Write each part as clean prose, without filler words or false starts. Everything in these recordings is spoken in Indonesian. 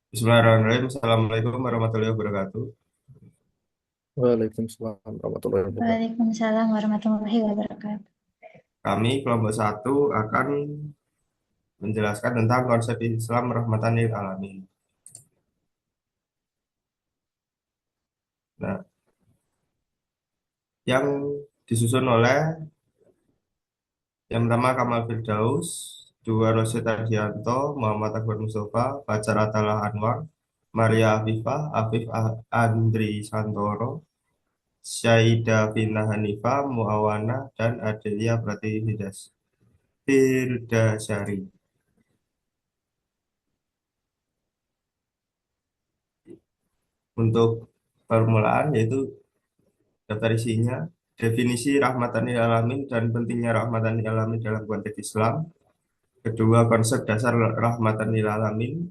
Bismillahirrahmanirrahim. Assalamualaikum warahmatullahi wabarakatuh. Waalaikumsalam warahmatullahi wabarakatuh. Waalaikumsalam warahmatullahi wabarakatuh. Kami kelompok satu akan menjelaskan tentang konsep Islam rahmatan lil alamin. Nah, yang disusun oleh yang pertama Kamal Firdaus, dua Rosyid Ardianto, Muhammad Akbar Mustafa, Fajar Atalah Anwar, Maria Afifah, Andri Santoro, Syaidah Vina Hanifah, Muawana, dan Adelia Firdasari. Untuk permulaan yaitu daftar isinya, definisi rahmatan lil alamin dan pentingnya rahmatan lil alamin dalam konteks Islam. Kedua, konsep dasar rahmatan lil alamin,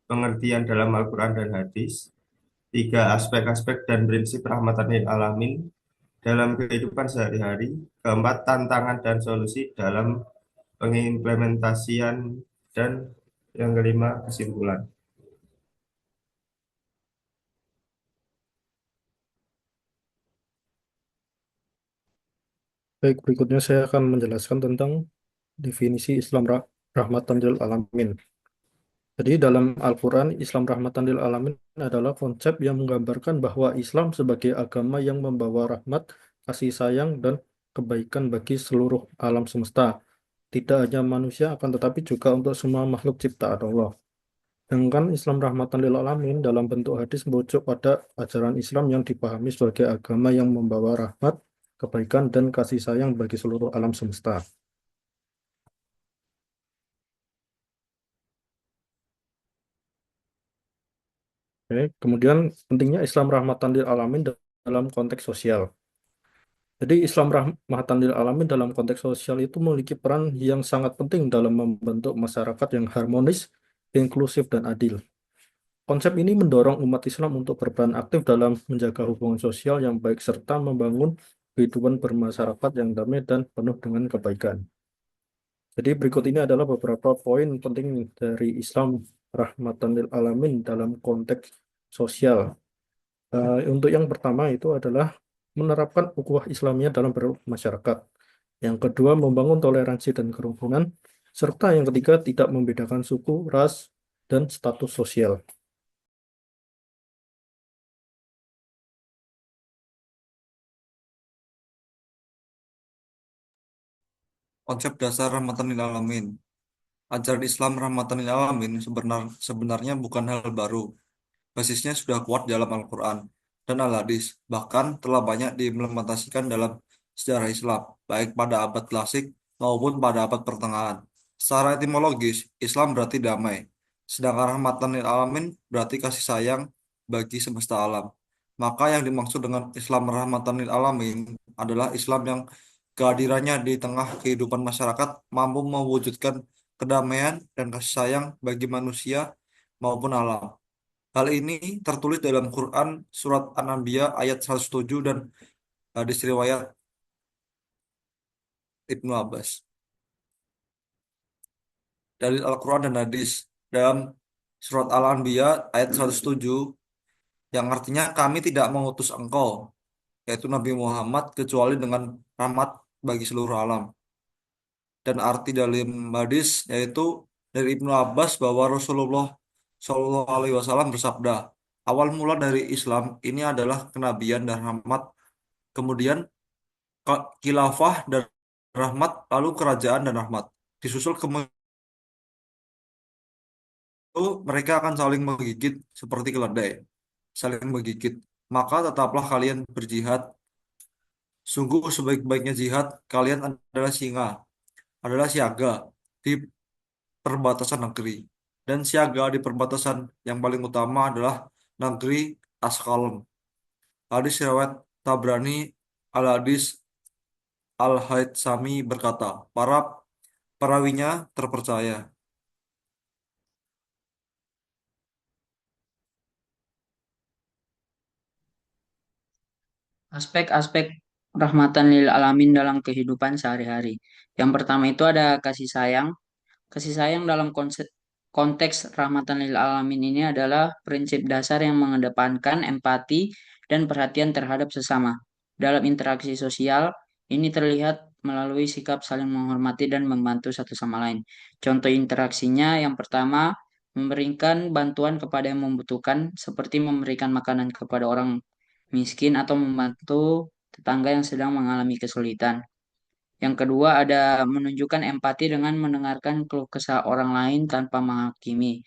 pengertian dalam Al-Quran dan hadis. Tiga, aspek-aspek dan prinsip rahmatan lil alamin dalam kehidupan sehari-hari. Keempat, tantangan dan solusi dalam pengimplementasian, dan yang kelima, kesimpulan. Baik, berikutnya saya akan menjelaskan tentang definisi Islam rahmatan lil alamin. Jadi dalam Al-Quran, Islam rahmatan lil alamin adalah konsep yang menggambarkan bahwa Islam sebagai agama yang membawa rahmat, kasih sayang, dan kebaikan bagi seluruh alam semesta. Tidak hanya manusia, akan tetapi juga untuk semua makhluk ciptaan Allah. Sedangkan Islam rahmatan lil alamin dalam bentuk hadis merujuk pada ajaran Islam yang dipahami sebagai agama yang membawa rahmat, kebaikan, dan kasih sayang bagi seluruh alam semesta. Oke, kemudian pentingnya Islam rahmatan lil alamin dalam konteks sosial. Jadi Islam rahmatan lil alamin dalam konteks sosial itu memiliki peran yang sangat penting dalam membentuk masyarakat yang harmonis, inklusif, dan adil. Konsep ini mendorong umat Islam untuk berperan aktif dalam menjaga hubungan sosial yang baik serta membangun kehidupan bermasyarakat yang damai dan penuh dengan kebaikan. Jadi berikut ini adalah beberapa poin penting dari Islam rahmatan lil alamin dalam konteks sosial. Untuk yang pertama itu adalah menerapkan ukhuwah Islamiyah dalam bermasyarakat. Yang kedua, membangun toleransi dan kerukunan. Serta yang ketiga, tidak membedakan suku, ras, dan status sosial. Konsep dasar rahmatan lil alamin. Ajaran Islam rahmatan lil alamin sebenarnya bukan hal baru. Basisnya sudah kuat dalam Al-Quran dan Al-Hadis, bahkan telah banyak diimplementasikan dalam sejarah Islam, baik pada abad klasik maupun pada abad pertengahan. Secara etimologis, Islam berarti damai, sedangkan rahmatan lil alamin berarti kasih sayang bagi semesta alam. Maka yang dimaksud dengan Islam rahmatan lil alamin adalah Islam yang kehadirannya di tengah kehidupan masyarakat mampu mewujudkan kedamaian dan kasih sayang bagi manusia maupun alam. Hal ini tertulis dalam Quran Surat An-Anbiya ayat 107 dan hadis riwayat Ibnu Abbas. Dalil Al-Quran dan hadis dalam Surat Al-Anbiya ayat 107 yang artinya kami tidak mengutus engkau, yaitu Nabi Muhammad, kecuali dengan rahmat bagi seluruh alam. Dan arti dalam hadis yaitu dari Ibnu Abbas bahwa Rasulullah Shallallahu Alaihi Wasallam bersabda, awal mula dari Islam ini adalah kenabian dan rahmat, kemudian khilafah dan rahmat, lalu kerajaan dan rahmat. Disusul kemudian itu mereka akan saling menggigit seperti keledai, saling menggigit. Maka tetaplah kalian berjihad. Sungguh sebaik-baiknya jihad kalian adalah adalah siaga di perbatasan negeri. Dan siaga di perbatasan yang paling utama adalah negeri Askalon. Hadis riwayat Tabrani Al-Hadis Al-Haythami berkata, para perawinya terpercaya. Aspek-aspek rahmatan lil alamin dalam kehidupan sehari-hari. Yang pertama itu ada kasih sayang. Kasih sayang dalam konteks rahmatan lil alamin ini adalah prinsip dasar yang mengedepankan empati dan perhatian terhadap sesama. Dalam interaksi sosial, ini terlihat melalui sikap saling menghormati dan membantu satu sama lain. Contoh interaksinya yang pertama, memberikan bantuan kepada yang membutuhkan, seperti memberikan makanan kepada orang miskin atau membantu tetangga yang sedang mengalami kesulitan. Yang kedua ada menunjukkan empati dengan mendengarkan keluh kesah orang lain tanpa menghakimi.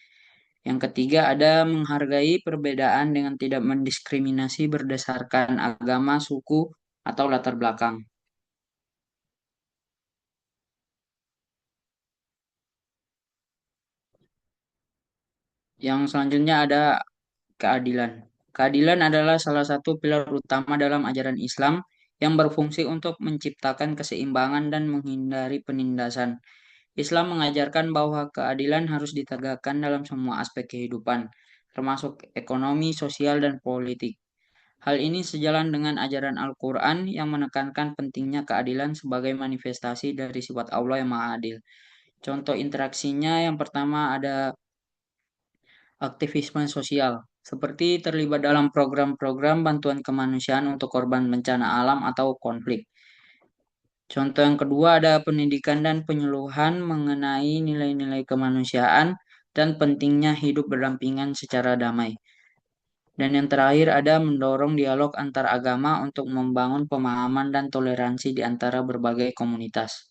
Yang ketiga ada menghargai perbedaan dengan tidak mendiskriminasi berdasarkan agama, suku, atau latar belakang. Yang selanjutnya ada keadilan. Keadilan adalah salah satu pilar utama dalam ajaran Islam yang berfungsi untuk menciptakan keseimbangan dan menghindari penindasan. Islam mengajarkan bahwa keadilan harus ditegakkan dalam semua aspek kehidupan, termasuk ekonomi, sosial, dan politik. Hal ini sejalan dengan ajaran Al-Quran yang menekankan pentingnya keadilan sebagai manifestasi dari sifat Allah yang Maha Adil. Contoh interaksinya yang pertama ada aktivisme sosial, seperti terlibat dalam program-program bantuan kemanusiaan untuk korban bencana alam atau konflik. Contoh yang kedua ada pendidikan dan penyuluhan mengenai nilai-nilai kemanusiaan dan pentingnya hidup berdampingan secara damai. Dan yang terakhir ada mendorong dialog antar agama untuk membangun pemahaman dan toleransi di antara berbagai komunitas.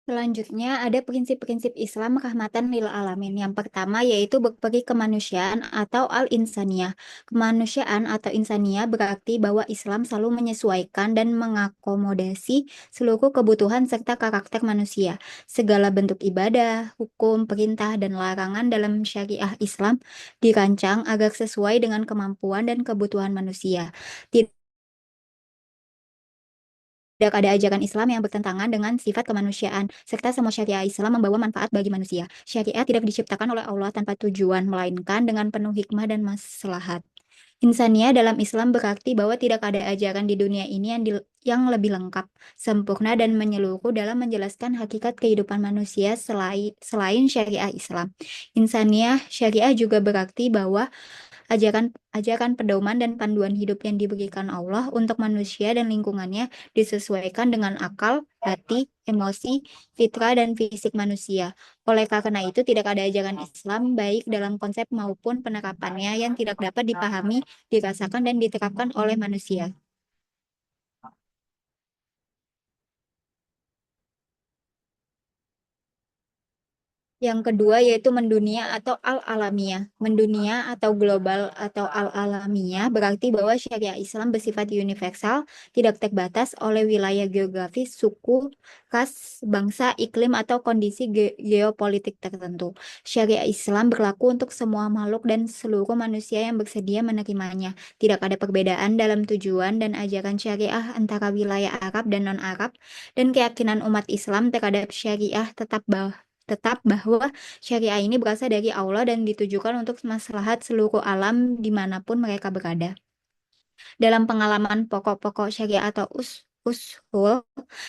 Selanjutnya ada prinsip-prinsip Islam rahmatan lil alamin. Yang pertama yaitu berperi kemanusiaan atau al-insaniyah. Kemanusiaan atau insaniyah berarti bahwa Islam selalu menyesuaikan dan mengakomodasi seluruh kebutuhan serta karakter manusia. Segala bentuk ibadah, hukum, perintah, dan larangan dalam syariah Islam dirancang agar sesuai dengan kemampuan dan kebutuhan manusia. Tidak ada ajaran Islam yang bertentangan dengan sifat kemanusiaan, serta semua syariat Islam membawa manfaat bagi manusia. Syariat tidak diciptakan oleh Allah tanpa tujuan, melainkan dengan penuh hikmah dan maslahat. Insania dalam Islam berarti bahwa tidak ada ajaran di dunia ini yang lebih lengkap, sempurna, dan menyeluruh dalam menjelaskan hakikat kehidupan manusia selain syariah Islam. Insania syariah juga berarti bahwa ajaran pedoman dan panduan hidup yang diberikan Allah untuk manusia dan lingkungannya disesuaikan dengan akal, hati, emosi, fitrah, dan fisik manusia. Oleh karena itu, tidak ada ajaran Islam baik dalam konsep maupun penerapannya yang tidak dapat dipahami, dirasakan, dan diterapkan oleh manusia. Yang kedua yaitu mendunia atau al-alamiyah. Mendunia atau global atau al-alamiyah berarti bahwa syariat Islam bersifat universal, tidak terbatas oleh wilayah geografis, suku, ras, bangsa, iklim, atau kondisi geopolitik tertentu. Syariat Islam berlaku untuk semua makhluk dan seluruh manusia yang bersedia menerimanya. Tidak ada perbedaan dalam tujuan dan ajaran syariah antara wilayah Arab dan non-Arab, dan keyakinan umat Islam terhadap syariah tetap bahwa syariah ini berasal dari Allah dan ditujukan untuk maslahat seluruh alam dimanapun mereka berada. Dalam pengalaman pokok-pokok syariah atau usul,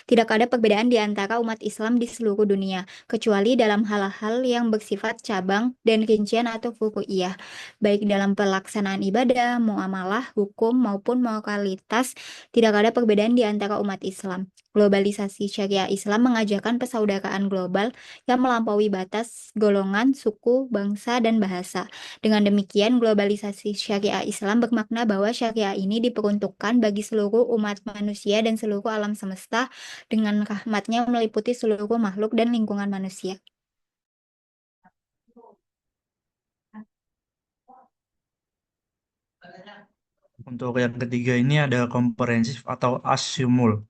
tidak ada perbedaan di antara umat Islam di seluruh dunia, kecuali dalam hal-hal yang bersifat cabang dan rincian atau furu'iyah, baik dalam pelaksanaan ibadah, muamalah, hukum, maupun moralitas. Tidak ada perbedaan di antara umat Islam. Globalisasi syariah Islam mengajarkan persaudaraan global yang melampaui batas golongan, suku, bangsa, dan bahasa. Dengan demikian, globalisasi syariah Islam bermakna bahwa syariah ini diperuntukkan bagi seluruh umat manusia dan seluruh alam semesta dengan rahmatnya meliputi seluruh makhluk dan lingkungan manusia. Untuk yang ketiga ini ada komprehensif atau asyumul.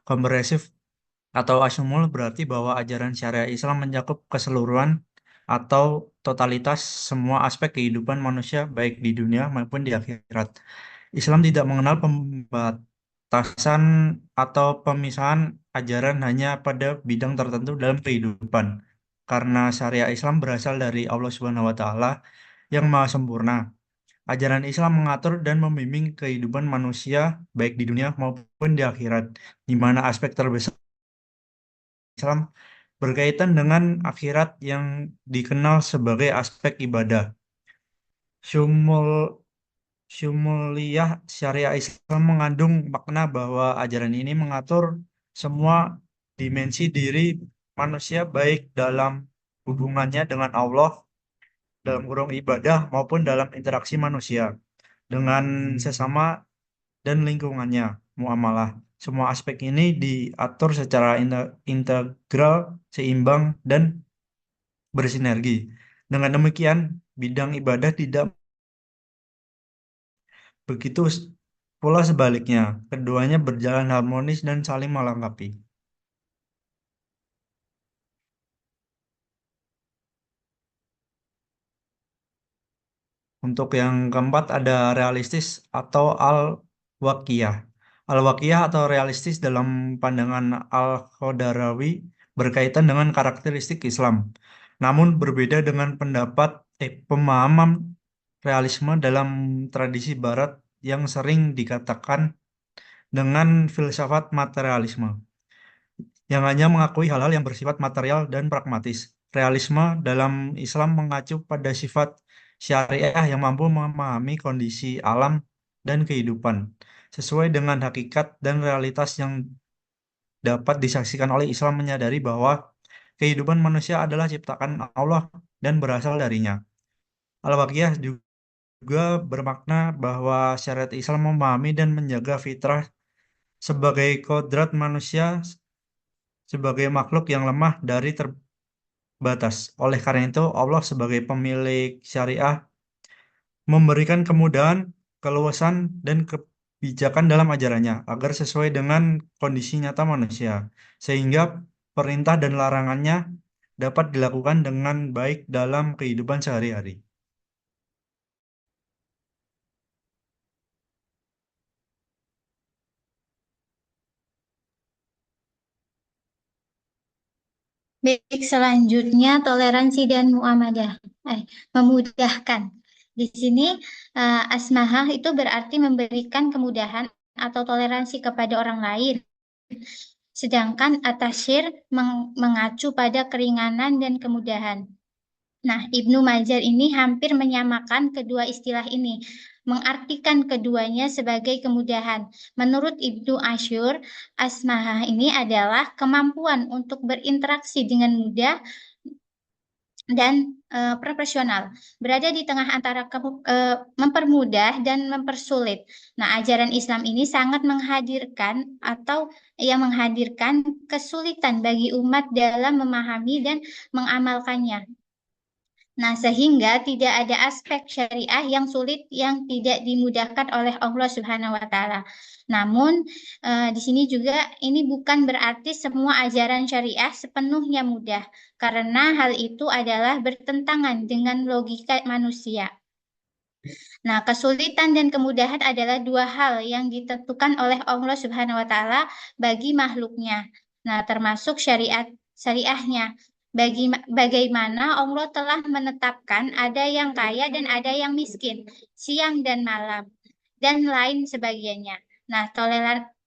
Komprehensif atau asyumul berarti bahwa ajaran syariah Islam mencakup keseluruhan atau totalitas semua aspek kehidupan manusia baik di dunia maupun di akhirat. Islam tidak mengenal pembatasan atau pemisahan ajaran hanya pada bidang tertentu dalam kehidupan. Karena syariah Islam berasal dari Allah Subhanahu wa taala yang maha sempurna. Ajaran Islam mengatur dan membimbing kehidupan manusia baik di dunia maupun di akhirat, di mana aspek terbesar Islam berkaitan dengan akhirat yang dikenal sebagai aspek ibadah. Syumul Syumuliyah syariah Islam mengandung makna bahwa ajaran ini mengatur semua dimensi diri manusia baik dalam hubungannya dengan Allah, dalam kurung ibadah maupun dalam interaksi manusia dengan sesama dan lingkungannya, muamalah. Semua aspek ini diatur secara integral, seimbang, dan bersinergi. Dengan demikian, bidang ibadah tidak begitu pula sebaliknya. Keduanya berjalan harmonis dan saling melengkapi. Untuk yang keempat ada realistis atau al-waqiyah. Al-waqiyah atau realistis dalam pandangan Al-Khodarawi berkaitan dengan karakteristik Islam. Namun berbeda dengan pemahaman realisme dalam tradisi Barat yang sering dikatakan dengan filsafat materialisme, yang hanya mengakui hal-hal yang bersifat material dan pragmatis. Realisme dalam Islam mengacu pada sifat syariah yang mampu memahami kondisi alam dan kehidupan sesuai dengan hakikat dan realitas yang dapat disaksikan oleh Islam, menyadari bahwa kehidupan manusia adalah ciptaan Allah dan berasal darinya. Al-Waqiyah juga bermakna bahwa syariat Islam memahami dan menjaga fitrah sebagai kodrat manusia sebagai makhluk yang lemah dari terbatas. Oleh karena itu, Allah sebagai pemilik syariah memberikan kemudahan, keluasan, dan kebijakan dalam ajarannya agar sesuai dengan kondisi nyata manusia, sehingga perintah dan larangannya dapat dilakukan dengan baik dalam kehidupan sehari-hari. Baik, selanjutnya toleransi dan memudahkan. Di sini asmahah itu berarti memberikan kemudahan atau toleransi kepada orang lain. Sedangkan atasyir mengacu pada keringanan dan kemudahan. Nah, Ibnu Majar ini hampir menyamakan kedua istilah ini, mengartikan keduanya sebagai kemudahan. Menurut Ibnu Asyur, asmahah ini adalah kemampuan untuk berinteraksi dengan mudah dan proporsional, berada di tengah antara mempermudah dan mempersulit. Nah, ajaran Islam ini sangat menghadirkan kesulitan bagi umat dalam memahami dan mengamalkannya. Nah, sehingga tidak ada aspek syariah yang sulit yang tidak dimudahkan oleh Allah Subhanahu wa taala. Namun, di sini juga ini bukan berarti semua ajaran syariah sepenuhnya mudah, karena hal itu adalah bertentangan dengan logika manusia. Nah, kesulitan dan kemudahan adalah dua hal yang ditentukan oleh Allah Subhanahu wa taala bagi makhluknya. Nah, termasuk syariahnya. Bagaimana Allah telah menetapkan ada yang kaya dan ada yang miskin, siang dan malam, dan lain sebagainya. Nah,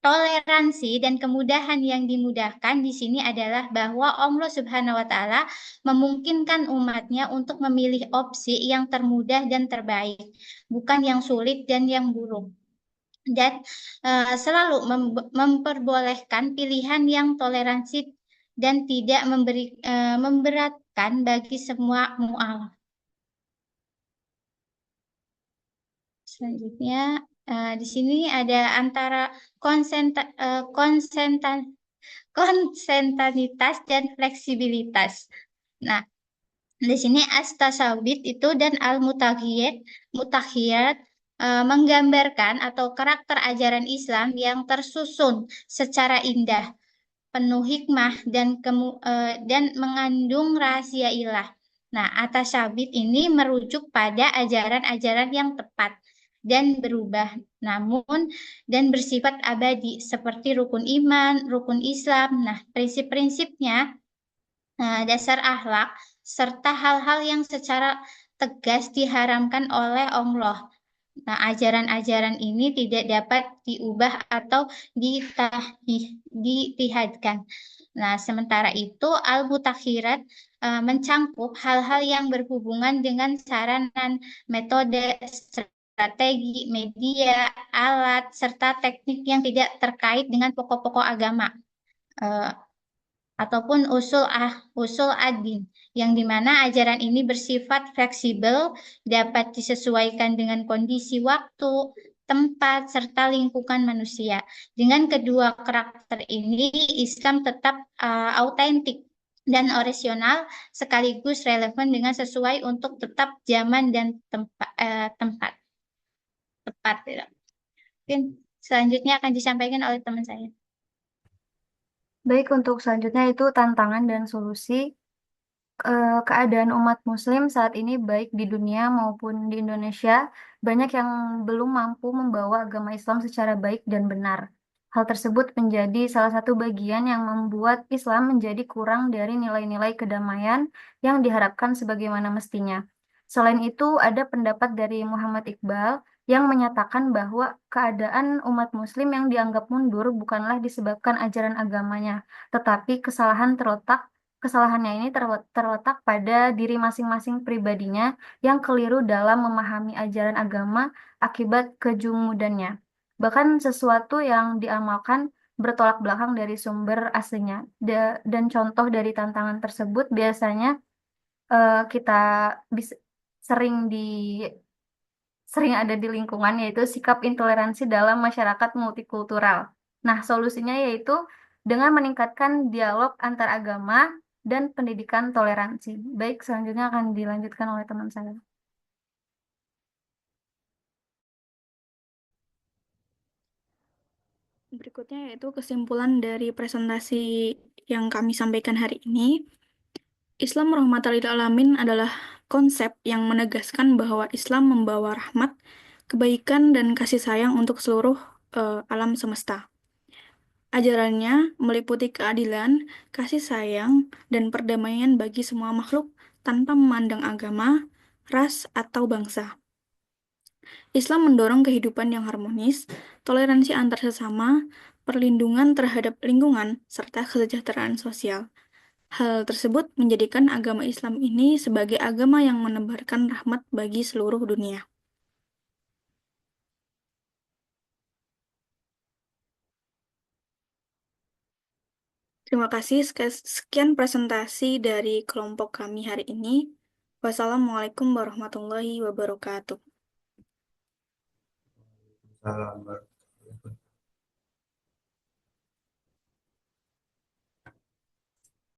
toleransi dan kemudahan yang dimudahkan di sini adalah bahwa Allah Subhanahu wa taala memungkinkan umatnya untuk memilih opsi yang termudah dan terbaik, bukan yang sulit dan yang buruk. Dan selalu memperbolehkan pilihan yang toleransi dan tidak memberatkan bagi semua mu'alaf. Selanjutnya, di sini ada antara konsentanitas dan fleksibilitas. Nah, di sini as-tasawwuf itu dan al-mutakhiyat menggambarkan atau karakter ajaran Islam yang tersusun secara indah, penuh hikmah dan mengandung rahasia ilah. Nah, at-tasawwuf ini merujuk pada ajaran-ajaran yang tepat dan berubah, namun dan bersifat abadi seperti rukun iman, rukun Islam. Nah, prinsip-prinsipnya, dasar akhlak serta hal-hal yang secara tegas diharamkan oleh Allah. Nah, ajaran-ajaran ini tidak dapat diubah atau ditihadkan. Nah, sementara itu Al-Mutakhirat mencangkup hal-hal yang berhubungan dengan saranan, metode, strategi, media, alat, serta teknik yang tidak terkait dengan pokok-pokok agama. Ataupun usul ad-din, yang dimana ajaran ini bersifat fleksibel, dapat disesuaikan dengan kondisi waktu, tempat, serta lingkungan manusia. Dengan kedua karakter ini, Islam tetap autentik dan orisinal, sekaligus relevan dengan sesuai untuk tetap zaman dan tempat. Tepat. Ya. Mungkin selanjutnya akan disampaikan oleh teman saya. Baik, untuk selanjutnya itu tantangan dan solusi. Keadaan umat Muslim saat ini baik di dunia maupun di Indonesia banyak yang belum mampu membawa agama Islam secara baik dan benar. Hal tersebut menjadi salah satu bagian yang membuat Islam menjadi kurang dari nilai-nilai kedamaian yang diharapkan sebagaimana mestinya. Selain itu, ada pendapat dari Muhammad Iqbal yang menyatakan bahwa keadaan umat Muslim yang dianggap mundur bukanlah disebabkan ajaran agamanya, tetapi kesalahannya ini terletak pada diri masing-masing pribadinya yang keliru dalam memahami ajaran agama akibat kejumudannya. Bahkan sesuatu yang diamalkan bertolak belakang dari sumber aslinya. Dan contoh dari tantangan tersebut biasanya kita bis- sering sering ada di lingkungan, yaitu sikap intoleransi dalam masyarakat multikultural. Nah, solusinya yaitu dengan meningkatkan dialog antar agama dan pendidikan toleransi. Baik, selanjutnya akan dilanjutkan oleh teman saya. Berikutnya yaitu kesimpulan dari presentasi yang kami sampaikan hari ini. Islam rahmatan lil alamin adalah konsep yang menegaskan bahwa Islam membawa rahmat, kebaikan, dan kasih sayang untuk seluruh alam semesta. Ajarannya meliputi keadilan, kasih sayang, dan perdamaian bagi semua makhluk tanpa memandang agama, ras, atau bangsa. Islam mendorong kehidupan yang harmonis, toleransi antar sesama, perlindungan terhadap lingkungan, serta kesejahteraan sosial. Hal tersebut menjadikan agama Islam ini sebagai agama yang menebarkan rahmat bagi seluruh dunia. Terima kasih. Sekian presentasi dari kelompok kami hari ini. Wassalamualaikum warahmatullahi wabarakatuh. Salam.